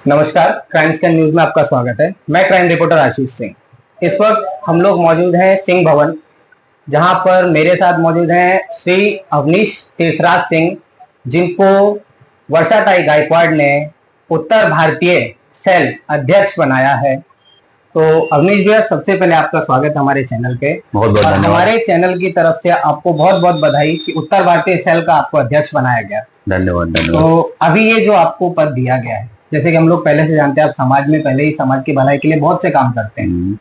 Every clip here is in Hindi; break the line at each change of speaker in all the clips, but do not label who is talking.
नमस्कार, क्राइम स्कैन न्यूज में आपका स्वागत है। मैं क्राइम रिपोर्टर आशीष सिंह। इस वक्त हम लोग मौजूद हैं सिंह भवन, जहां पर मेरे साथ मौजूद हैं श्री अवनीश तीर्थराज सिंह, जिनको वर्षाताई गायकवाड़ ने उत्तर भारतीय सेल अध्यक्ष बनाया है। तो अवनीश भैया, सबसे पहले आपका स्वागत है हमारे चैनल पे।
बहुत बहुत धन्यवाद।
हमारे चैनल की तरफ से आपको बहुत बहुत बधाई कि उत्तर भारतीय सेल का आपको अध्यक्ष बनाया गया।
धन्यवाद धन्यवाद।
तो अभी ये जो आपको पद दिया गया है, जैसे कि हम लोग पहले से जानते हैं, आप समाज में पहले ही समाज की भलाई के लिए बहुत से काम करते हैं।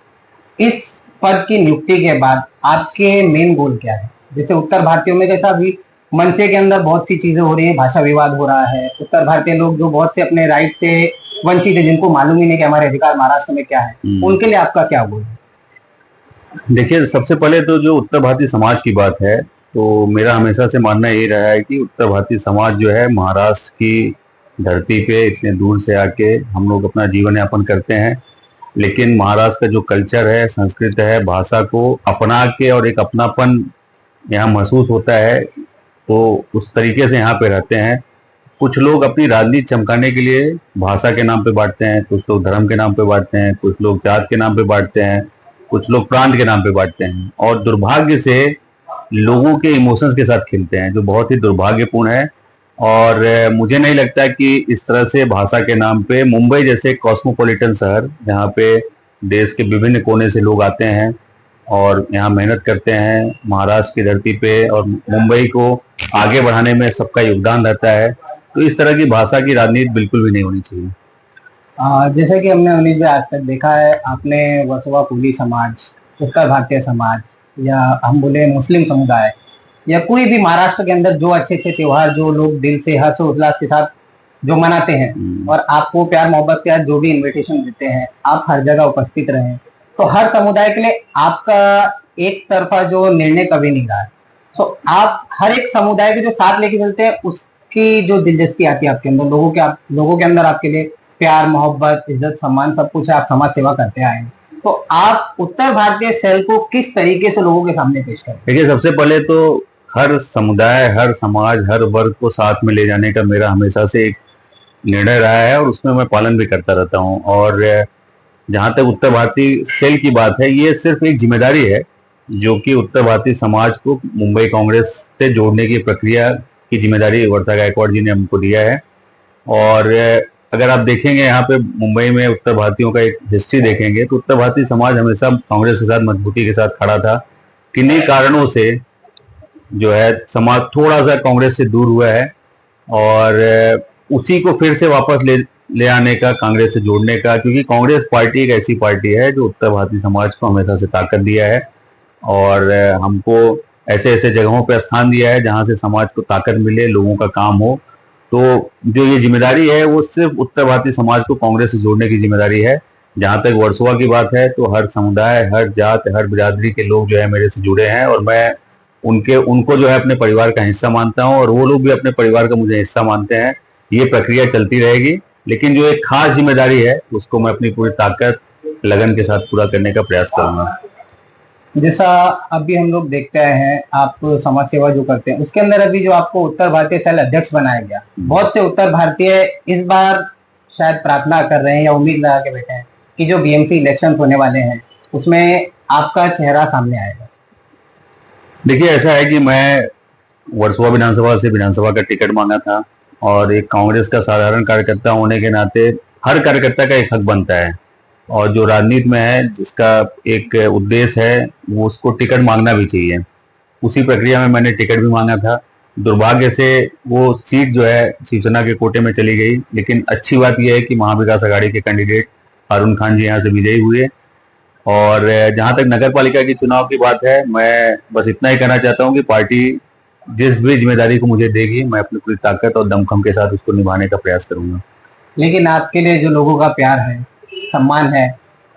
इस पद की नियुक्ति के बाद आपके मेन गोल क्या है? जैसे उत्तर भारतीयों में जैसा अभी मनसे के अंदर बहुत सी चीजें हो रही है, भाषा विवाद हो रहा है, उत्तर भारतीय लोग जो बहुत से अपने राइट से वंचित है, जिनको मालूम ही नहीं कि हमारे अधिकार महाराष्ट्र में क्या है, उनके लिए आपका क्या गोल है?
देखिए, सबसे पहले तो जो उत्तर भारतीय समाज की बात है, तो मेरा हमेशा से मानना ये रहा है कि उत्तर भारतीय समाज जो है महाराष्ट्र की धरती पे इतने दूर से आके हम लोग अपना जीवन यापन करते हैं, लेकिन महाराष्ट्र का जो कल्चर है, संस्कृत है, भाषा को अपना के और एक अपनापन यहाँ महसूस होता है, तो उस तरीके से यहाँ पे रहते हैं। कुछ लोग अपनी राजनीति चमकाने के लिए भाषा के नाम पे बांटते हैं, कुछ लोग धर्म के नाम पे बांटते हैं, कुछ लोग जात के नाम पे बांटते हैं, कुछ लोग प्रांत के नाम पे बांटते हैं और दुर्भाग्य से लोगों के इमोशंस के साथ खेलते हैं, जो बहुत ही दुर्भाग्यपूर्ण है। और मुझे नहीं लगता कि इस तरह से भाषा के नाम पे मुंबई जैसे कॉस्मोपॉलिटन शहर, जहाँ पे देश के विभिन्न कोने से लोग आते हैं और यहाँ मेहनत करते हैं महाराष्ट्र की धरती पे, और मुंबई को आगे बढ़ाने में सबका योगदान रहता है, तो इस तरह की भाषा की राजनीति बिल्कुल भी नहीं होनी चाहिए।
जैसे कि हमने अवनीश भाई आज तक देखा है, आपने वसुवा कुली समाज, उत्तर भारतीय समाज, या हम बोले मुस्लिम समुदाय, या कोई भी महाराष्ट्र के अंदर जो अच्छे अच्छे त्योहार जो लोग दिल से हर्ष और उल्लास के साथ जो मनाते हैं और आपको प्यार मोहब्बत के साथ जो भी इनविटेशन देते हैं, आप हर जगह उपस्थित रहे, तो हर समुदाय के लिए आपका एक तरफा जो निर्णय कभी नहीं रहा है। तो आप हर एक समुदाय के जो साथ लेके चलते हैं, उसकी जो दिलचस्पी आती है आपके अंदर, लोगों के अंदर आपके लिए प्यार मोहब्बत इज्जत सम्मान सब कुछ है, आप समाज सेवा करते आए हैं। तो आप उत्तर भारतीय सेल को किस तरीके से लोगों के सामने पेश करें?
देखिए, सबसे पहले तो हर समुदाय, हर समाज, हर वर्ग को साथ में ले जाने का मेरा हमेशा से एक निर्णय रहा है और उसमें मैं पालन भी करता रहता हूँ। और जहाँ तक उत्तर भारतीय सेल की बात है, ये सिर्फ एक जिम्मेदारी है जो कि उत्तर भारतीय समाज को मुंबई कांग्रेस से जोड़ने की प्रक्रिया की जिम्मेदारी वर्षा गायकवाड़ जी ने हमको दिया है। और अगर आप देखेंगे यहाँ पे मुंबई में उत्तर भारतीयों का एक हिस्ट्री देखेंगे, तो उत्तर भारतीय समाज हमेशा कांग्रेस के साथ मजबूती के साथ खड़ा था। किन्हीं कारणों से जो है समाज थोड़ा सा कांग्रेस से दूर हुआ है और उसी को फिर से वापस ले आने का, कांग्रेस से जोड़ने का, क्योंकि कांग्रेस पार्टी एक ऐसी पार्टी है जो उत्तर भारतीय समाज को हमेशा से ताकत दिया है और हमको ऐसे ऐसे जगहों पर स्थान दिया है जहां से समाज को ताकत मिले, लोगों का काम हो। तो जो ये जिम्मेदारी है वो सिर्फ उत्तर भारतीय समाज को कांग्रेस से जोड़ने की जिम्मेदारी है। जहां तक वर्सोवा की बात है, तो हर समुदाय, हर जात, हर बिरादरी के लोग जो है मेरे से जुड़े हैं और मैं उनको जो है अपने परिवार का हिस्सा मानता हूं और वो लोग भी अपने परिवार का मुझे हिस्सा मानते हैं। ये प्रक्रिया चलती रहेगी, लेकिन जो एक खास जिम्मेदारी है उसको मैं अपनी पूरी ताकत, लगन के साथ पूरा करने का प्रयास करूंगा।
जैसा अभी हम लोग देखते हैं, आप समाज सेवा जो करते हैं, उसके अंदर अभी जो आपको उत्तर भारतीय सेल अध्यक्ष बनाया गया, बहुत से उत्तर भारतीय इस बार शायद प्रार्थना कर रहे हैं या उम्मीद लगा के बैठे हैं कि जो बीएमसी इलेक्शन होने वाले हैं उसमें आपका चेहरा सामने आएगा।
देखिए, ऐसा है कि मैं वर्सोवा विधानसभा से विधानसभा का टिकट मांगा था और एक कांग्रेस का साधारण कार्यकर्ता होने के नाते हर कार्यकर्ता का एक हक बनता है और जो राजनीति में है, जिसका एक उद्देश्य है, वो उसको टिकट मांगना भी चाहिए। उसी प्रक्रिया में मैंने टिकट भी मांगा था। दुर्भाग्य से वो सीट जो है शिवसेना के कोटे में चली गई, लेकिन अच्छी बात यह है कि महाविकास आघाड़ी के कैंडिडेट अरुण खान जी यहाँ से विजयी हुए। और जहां तक नगर पालिका की चुनाव की बात है, मैं बस इतना ही कहना चाहता हूँ कि पार्टी जिस भी जिम्मेदारी को मुझे देगी, मैं अपनी पूरी ताकत और दमखम के साथ उसको निभाने का प्रयास करूंगा।
लेकिन आपके लिए जो लोगों का प्यार है, सम्मान है,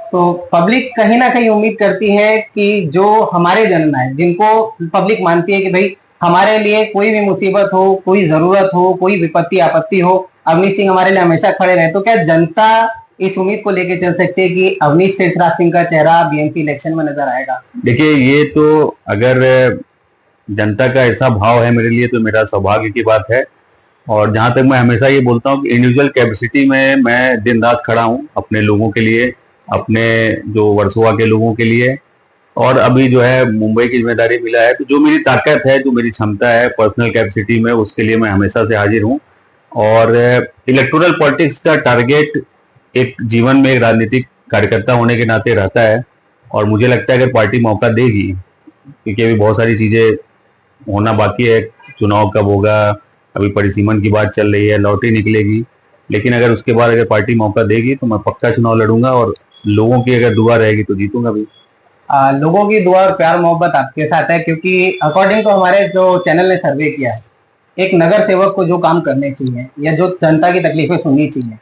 तो पब्लिक कहीं ना कहीं उम्मीद करती है कि जो हमारे जननायक, जिनको पब्लिक मानती है कि भाई हमारे लिए कोई भी मुसीबत हो, कोई जरूरत हो, कोई विपत्ति आपत्ति हो, अवनीश सिंह हमारे लिए हमेशा खड़े रहे, तो क्या जनता इस उम्मीद को लेकर चल सकती है कि अवनीश तीर्थराज सिंह का चेहरा बीएमसी इलेक्शन में नजर आएगा?
देखिए, ये तो अगर जनता का ऐसा भाव है मेरे लिए, तो मेरा सौभाग्य की बात है। और जहां तक मैं हमेशा ये बोलता हूँ कि इंडिविजुअल कैपेसिटी में मैं दिन रात खड़ा हूँ अपने लोगों के लिए, अपने जो वर्सोवा के लोगों के लिए। और अभी जो है मुंबई की जिम्मेदारी मिला है, तो जो मेरी ताकत है, जो मेरी क्षमता है पर्सनल कैपेसिटी में, उसके लिए मैं हमेशा से हाजिर हूँ। और इलेक्टोरल पॉलिटिक्स का टारगेट एक जीवन में एक राजनीतिक कार्यकर्ता होने के नाते रहता है। और मुझे लगता है अगर पार्टी मौका देगी, क्योंकि अभी बहुत सारी चीजें होना बाकी है, चुनाव कब होगा, अभी परिसीमन की बात चल रही है, लॉटरी निकलेगी, लेकिन अगर उसके बाद अगर पार्टी मौका देगी तो मैं पक्का चुनाव लड़ूंगा और लोगों की अगर दुआ रहेगी तो जीतूंगा भी।
लोगों की दुआ और प्यार मोहब्बत आपके साथ है, क्योंकि अकॉर्डिंग टू हमारे जो चैनल ने सर्वे किया है, एक नगर सेवक को जो काम करने चाहिए या जो जनता की तकलीफें सुननी चाहिए,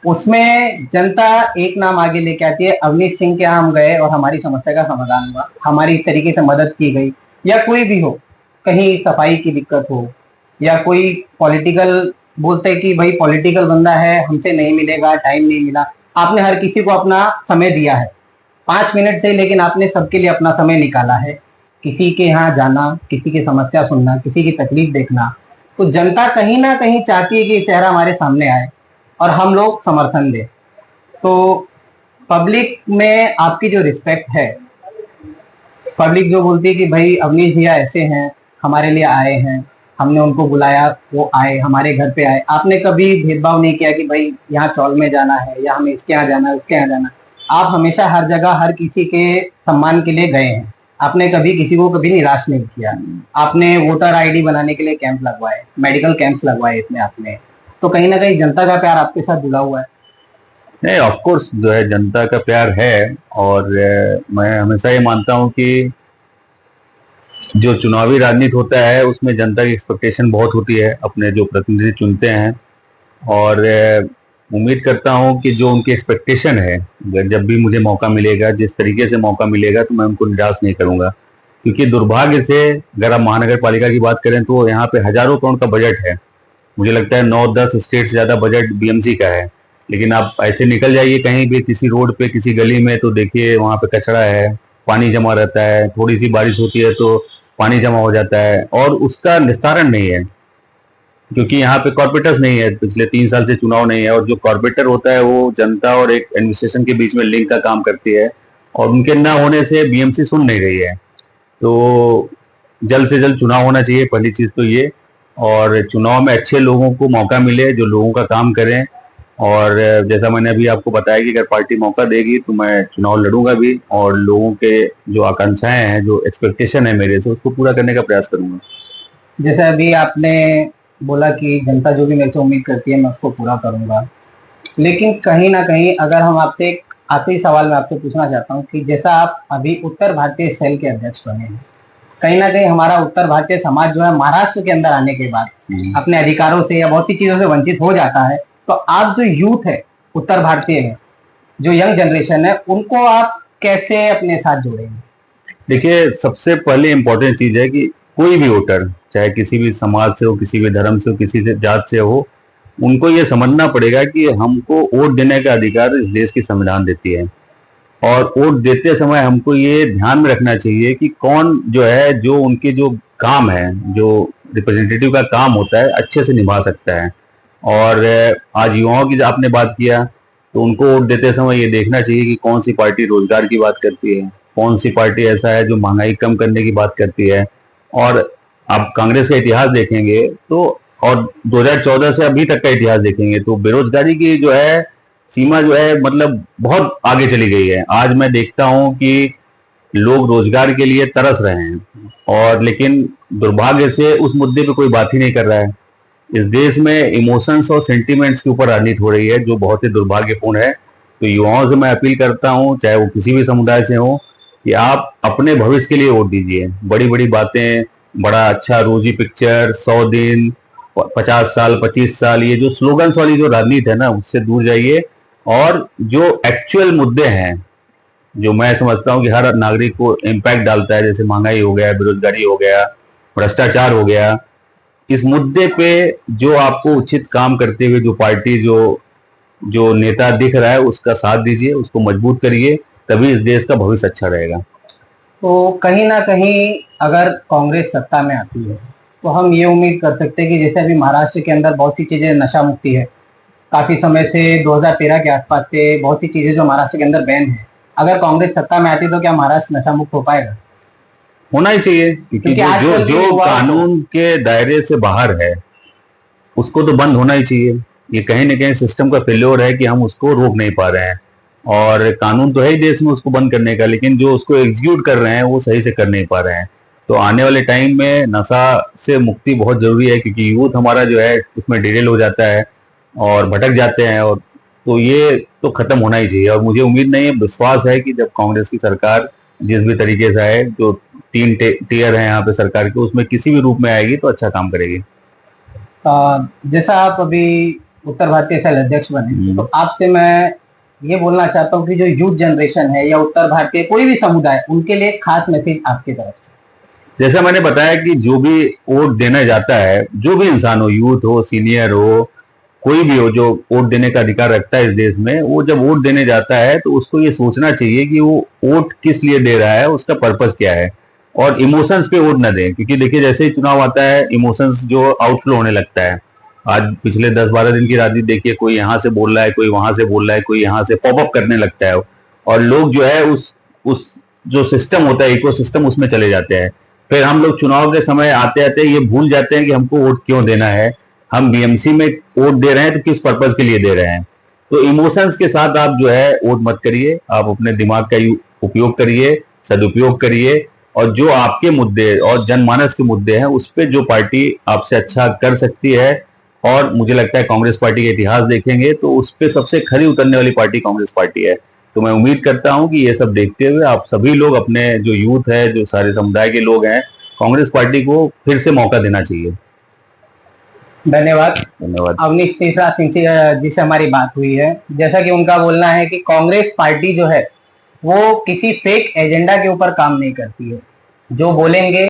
उसमें जनता एक नाम आगे लेके आती है। अवनीश सिंह के यहाँ हम गए और हमारी समस्या का समाधान हुआ, हमारी इस तरीके से मदद की गई। या कोई भी हो, कहीं सफाई की दिक्कत हो, या कोई पॉलिटिकल, बोलते कि भाई पॉलिटिकल बंदा है, हमसे नहीं मिलेगा, टाइम नहीं मिला, आपने हर किसी को अपना समय दिया है, 5 मिनट से, लेकिन आपने सबके लिए अपना समय निकाला है। किसी के यहाँ जाना, किसी की समस्या सुनना, किसी की तकलीफ देखना, तो जनता कहीं ना कहीं चाहती है कि ये चेहरा हमारे सामने आए और हम लोग समर्थन दें। तो पब्लिक में आपकी जो रिस्पेक्ट है, पब्लिक जो बोलती है कि भाई अवनीश भैया ऐसे हैं, हमारे लिए आए हैं, हमने उनको बुलाया, वो आए, हमारे घर पे आए, आपने कभी भेदभाव नहीं किया कि भाई यहाँ चौल में जाना है या हमें इसके यहाँ जाना है, उसके यहाँ जाना है। आप हमेशा हर जगह हर किसी के सम्मान के लिए गए हैं, आपने कभी किसी को कभी निराश नहीं किया। आपने वोटर आईडी बनाने के लिए कैंप लगवाए, मेडिकल कैंप्स लगवाए इसमें आपने, तो कहीं ना कहीं जनता का प्यार आपके साथ जुड़ा हुआ है।
नहीं, ऑफ कोर्स जो है जनता का प्यार है। और मैं हमेशा ये मानता हूँ कि जो चुनावी राजनीति होता है उसमें जनता की एक्सपेक्टेशन बहुत होती है, अपने जो प्रतिनिधि चुनते हैं। और उम्मीद करता हूँ कि जो उनकी एक्सपेक्टेशन है, जब भी मुझे मौका मिलेगा, जिस तरीके से मौका मिलेगा, तो मैं उनको निराश नहीं करूंगा। क्योंकि दुर्भाग्य से अगर आप महानगर पालिका की बात करें तो यहाँ पे हजारों करोड़ का बजट है, मुझे लगता है 9-10 स्टेट से ज्यादा बजट बीएमसी का है। लेकिन आप ऐसे निकल जाइए कहीं भी, किसी रोड पे, किसी गली में, तो देखिए वहां पे कचरा है, पानी जमा रहता है, थोड़ी सी बारिश होती है तो पानी जमा हो जाता है और उसका निस्तारण नहीं है। क्योंकि यहाँ पे कॉर्पोरेटर्स नहीं है, पिछले 3 साल से चुनाव नहीं है, और जो कॉर्पोरेटर होता है वो जनता और एक एडमिनिस्ट्रेशन के बीच में लिंक का काम करती है, और उनके ना होने से बीएमसी सुन नहीं रही है। तो जल्द से जल्द चुनाव होना चाहिए, पहली चीज तो ये। और चुनाव में अच्छे लोगों को मौका मिले जो लोगों का काम करें। और जैसा मैंने अभी आपको बताया कि अगर पार्टी मौका देगी तो मैं चुनाव लड़ूंगा भी, और लोगों के जो आकांक्षाएं हैं, जो एक्सपेक्टेशन है मेरे से, उसको पूरा करने का प्रयास करूंगा।
जैसे अभी आपने बोला कि जनता जो भी मेरे से उम्मीद करती है मैं उसको पूरा करूंगा, लेकिन कहीं ना कहीं अगर हम आपसे एक आखिरी सवाल मैं आपसे पूछना चाहता हूँ कि जैसा आप अभी उत्तर भारतीय सेल के अध्यक्ष बने हैं, कहीं ना कहीं हमारा उत्तर भारतीय समाज जो है महाराष्ट्र के अंदर आने के बाद अपने अधिकारों से या बहुत सी चीजों से वंचित हो जाता है। तो आप जो यूथ है उत्तर भारतीय है, जो यंग जनरेशन है, उनको आप कैसे अपने साथ जोड़ेंगे?
देखिए, सबसे पहले इम्पोर्टेंट चीज है कि कोई भी वोटर, चाहे किसी भी समाज से हो, किसी भी धर्म से हो, किसी से जात से हो, उनको ये समझना पड़ेगा कि हमको वोट देने का अधिकार इस देश की संविधान देती है। और वोट देते समय हमको ये ध्यान में रखना चाहिए कि कौन जो है, जो उनके जो काम है, जो रिप्रेजेंटेटिव का काम होता है, अच्छे से निभा सकता है। और आज युवाओं की आपने बात किया, तो उनको वोट देते समय ये देखना चाहिए कि कौन सी पार्टी रोजगार की बात करती है, कौन सी पार्टी ऐसा है जो महंगाई कम करने की बात करती है। और आप कांग्रेस का इतिहास देखेंगे तो, और 2014 से अभी तक का इतिहास देखेंगे तो बेरोजगारी की जो है सीमा जो है, मतलब बहुत आगे चली गई है। आज मैं देखता हूं कि लोग रोजगार के लिए तरस रहे हैं, और लेकिन दुर्भाग्य से उस मुद्दे पे कोई बात ही नहीं कर रहा है। इस देश में इमोशंस और सेंटिमेंट्स के ऊपर राजनीति हो रही है, जो बहुत ही दुर्भाग्यपूर्ण है। तो युवाओं से मैं अपील करता हूं, चाहे वो किसी भी समुदाय से हो, कि आप अपने भविष्य के लिए वोट दीजिए। बड़ी बड़ी बातें, बड़ा अच्छा रोजी पिक्चर, 100 दिन, 50 साल, 25 साल, ये जो स्लोगन्स वाली जो राजनीति है ना, उससे दूर जाइए। और जो एक्चुअल मुद्दे हैं, जो मैं समझता हूं कि हर नागरिक को इम्पैक्ट डालता है, जैसे महंगाई हो गया, बेरोजगारी हो गया, भ्रष्टाचार हो गया, इस मुद्दे पे जो आपको उचित काम करते हुए जो पार्टी, जो जो नेता दिख रहा है, उसका साथ दीजिए, उसको मजबूत करिए, तभी इस देश का भविष्य अच्छा रहेगा।
तो कहीं ना कहीं अगर कांग्रेस सत्ता में आती है तो हम ये उम्मीद कर सकते हैं कि जैसे अभी महाराष्ट्र के अंदर बहुत सी चीजें नशा मुक्ति है, काफी समय से 2013 के आसपास से बहुत सी चीजें जो महाराष्ट्र के अंदर बैन है, अगर कांग्रेस सत्ता में आती तो क्या महाराष्ट्र नशा मुक्त हो पाएगा?
होना ही चाहिए, क्योंकि
क्योंकि
जो
आजकल के
जो
युवाओं को
कानून के दायरे से बाहर है उसको तो बंद होना ही चाहिए। ये कहीं ना कहीं सिस्टम का फेल्योर है कि हम उसको रोक नहीं पा रहे हैं, और कानून तो है ही देश में उसको बंद करने का, लेकिन जो उसको एग्जीक्यूट कर रहे हैं वो सही से कर नहीं पा रहे हैं। तो आने वाले टाइम में नशा से मुक्ति बहुत जरूरी है, क्योंकि यूथ हमारा जो है उसमें डिरेल हो जाता है और भटक जाते हैं, और तो ये तो खत्म होना ही चाहिए। और मुझे उम्मीद नहीं है, विश्वास है कि जब कांग्रेस की सरकार जिस भी तरीके से आए, जो तीन टीयर है यहाँ पे सरकार के, उसमें किसी भी रूप में आएगी तो अच्छा काम करेगी।
जैसा आप अभी उत्तर भारतीय सेल अध्यक्ष बने, तो आपसे मैं ये बोलना चाहता हूँ कि जो यूथ जनरेशन है या उत्तर भारतीय कोई भी समुदाय, उनके लिए एक खास मैसेज आपकी तरफ से।
जैसा मैंने बताया कि जो भी वोट देने जाता है, जो भी इंसान हो, यूथ हो, सीनियर हो, कोई भी हो जो वोट देने का अधिकार रखता है इस देश में, वो जब वोट देने जाता है तो उसको ये सोचना चाहिए कि वो वोट किस लिए दे रहा है, उसका पर्पस क्या है, और इमोशंस पे वोट ना दें। क्योंकि देखिए, जैसे ही चुनाव आता है इमोशंस जो आउटफ्लो होने लगता है। आज पिछले 10-12 दिन की राजनीति देखिए, कोई यहाँ से बोल रहा है, कोई वहां से बोल रहा है, कोई यहाँ से पॉपअप करने लगता है, और लोग जो है उस जो सिस्टम होता है, इको सिस्टम, उसमें चले जाते हैं। फिर हम लोग चुनाव के समय आते आते ये भूल जाते हैं कि हमको वोट क्यों देना है, हम बीएमसी में वोट दे रहे हैं तो किस पर्पज के लिए दे रहे हैं। तो इमोशंस के साथ आप जो है वोट मत करिए, आप अपने दिमाग का उपयोग करिए, सदुपयोग करिए, और जो आपके मुद्दे और जनमानस के मुद्दे हैं उस पर जो पार्टी आपसे अच्छा कर सकती है, और मुझे लगता है कांग्रेस पार्टी का इतिहास देखेंगे तो उस पर सबसे खरी उतरने वाली पार्टी कांग्रेस पार्टी है। तो मैं उम्मीद करता हूं कि ये सब देखते हुए आप सभी लोग, अपने जो यूथ है, जो सारे समुदाय के लोग हैं, कांग्रेस पार्टी को फिर से मौका देना चाहिए।
धन्यवाद।
धन्यवाद।
अवनीश तीसरा सिंह जी से हमारी बात हुई है। जैसा कि उनका बोलना है कि कांग्रेस पार्टी जो है वो किसी फेक एजेंडा के ऊपर काम नहीं करती है, जो बोलेंगे